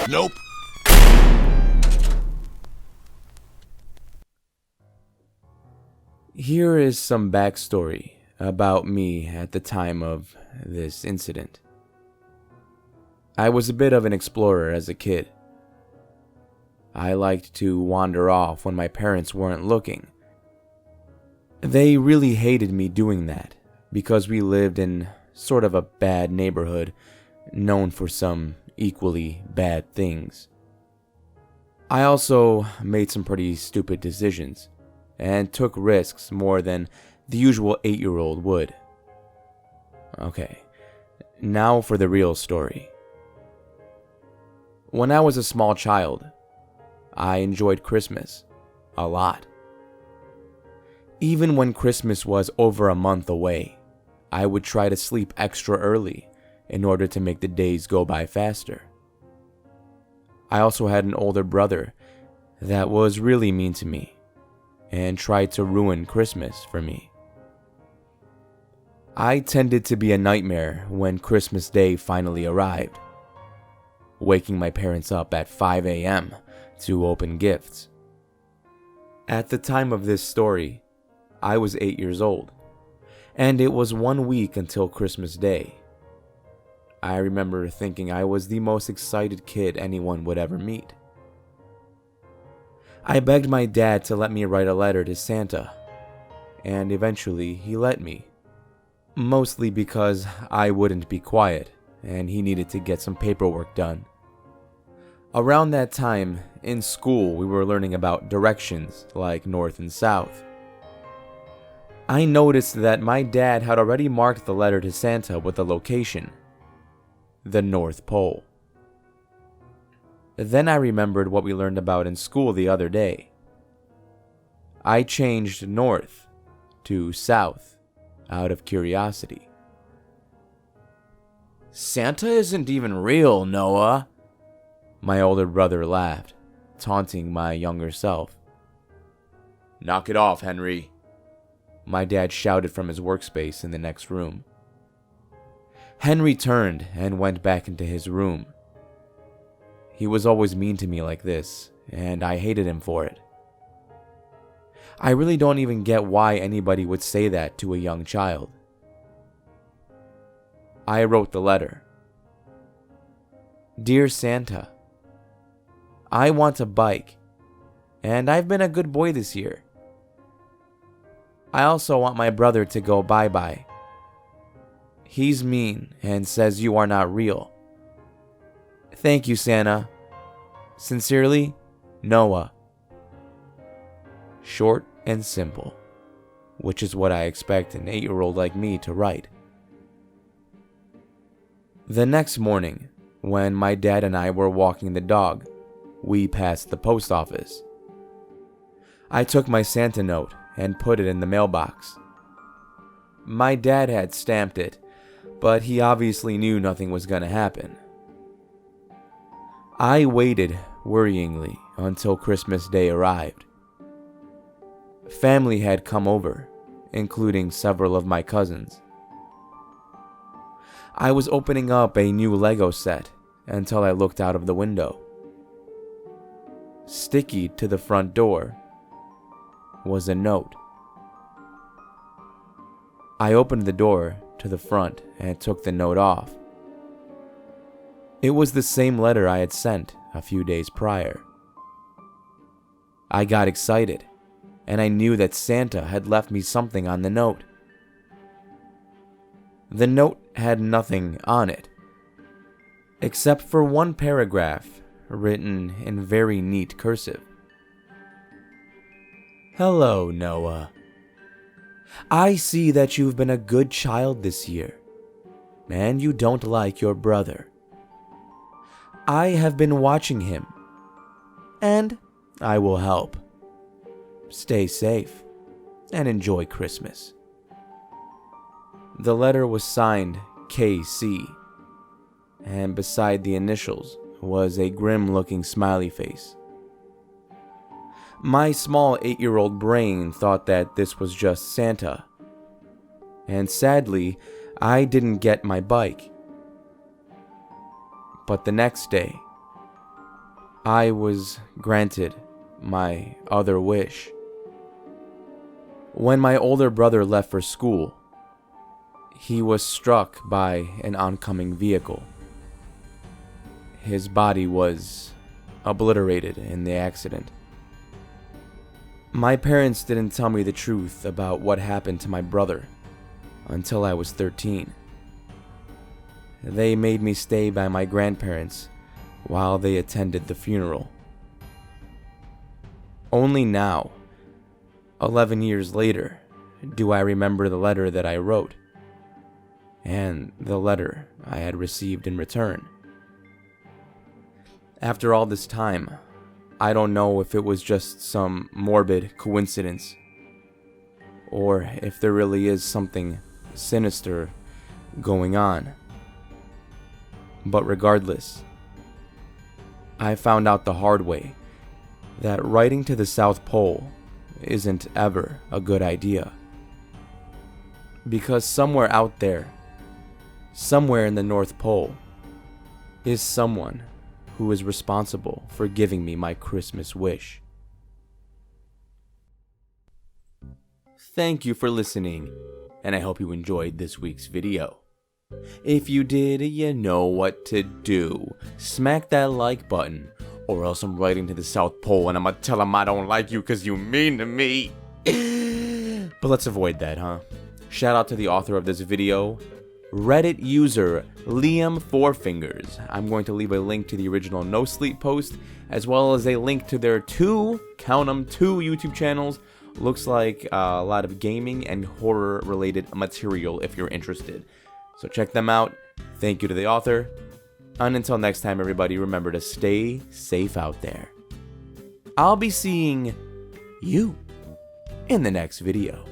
Nope. Here is some backstory about me at the time of this incident. I was a bit of an explorer as a kid. I liked to wander off when my parents weren't looking. They really hated me doing that because we lived in sort of a bad neighborhood known for some equally bad things. I also made some pretty stupid decisions and took risks more than the usual 8-year-old would. Okay, now for the real story. When I was a small child, I enjoyed Christmas a lot. Even when Christmas was over a month away, I would try to sleep extra early in order to make the days go by faster. I also had an older brother that was really mean to me and tried to ruin Christmas for me. I tended to be a nightmare when Christmas Day finally arrived, waking my parents up at 5 a.m. to open gifts. At the time of this story, I was 8 years old, and it was 1 week until Christmas Day. I remember thinking I was the most excited kid anyone would ever meet. I begged my dad to let me write a letter to Santa, and eventually he let me. Mostly because I wouldn't be quiet, and he needed to get some paperwork done. Around that time, in school, we were learning about directions like north and south. I noticed that my dad had already marked the letter to Santa with a location: the North Pole. Then I remembered what we learned about in school the other day. I changed north to south out of curiosity. "Santa isn't even real, Noah," my older brother laughed, taunting my younger self. "Knock it off, Henry," my dad shouted from his workspace in the next room. Henry turned and went back into his room. He was always mean to me like this, and I hated him for it. I really don't even get why anybody would say that to a young child. I wrote the letter. "Dear Santa, I want a bike, and I've been a good boy this year. I also want my brother to go bye-bye. He's mean and says you are not real. Thank you, Santa. Sincerely, Noah." Short and simple, which is what I expect an 8-year-old like me to write. The next morning, when my dad and I were walking the dog, we passed the post office. I took my Santa note and put it in the mailbox. My dad had stamped it, but he obviously knew nothing was going to happen. I waited worryingly until Christmas Day arrived. Family had come over, including several of my cousins. I was opening up a new Lego set until I looked out of the window. Sticky to the front door was a note. I opened the door to the front and took the note off. It was the same letter I had sent a few days prior. I got excited, and I knew that Santa had left me something on the note. The note had nothing on it, except for one paragraph written in very neat cursive. "Hello, Noah. I see that you've been a good child this year, and you don't like your brother. I have been watching him, and I will help. Stay safe and enjoy Christmas." The letter was signed KC, and beside the initials was a grim-looking smiley face. My small 8-year-old brain thought that this was just Santa, and sadly, I didn't get my bike. But the next day, I was granted my other wish. When my older brother left for school, he was struck by an oncoming vehicle. His body was obliterated in the accident. My parents didn't tell me the truth about what happened to my brother until I was 13. They made me stay by my grandparents while they attended the funeral. Only now, 11 years later, do I remember the letter that I wrote and the letter I had received in return. After all this time, I don't know if it was just some morbid coincidence or if there really is something sinister going on. But regardless, I found out the hard way that writing to the South Pole isn't ever a good idea. Because somewhere out there, somewhere in the North Pole, is someone who is responsible for giving me my Christmas wish. Thank you for listening, and I hope you enjoyed this week's video. If you did, you know what to do. Smack that like button, or else I'm writing to the South Pole and I'm gonna tell them I don't like you because you mean to me. But let's avoid that, huh? Shout out to the author of this video, Reddit user Liam Fourfingers. I'm going to leave a link to the original No Sleep post, as well as a link to their two YouTube channels. Looks like a lot of gaming and horror related material if you're interested. So check them out. Thank you to the author. And until next time, everybody, remember to stay safe out there. I'll be seeing you in the next video.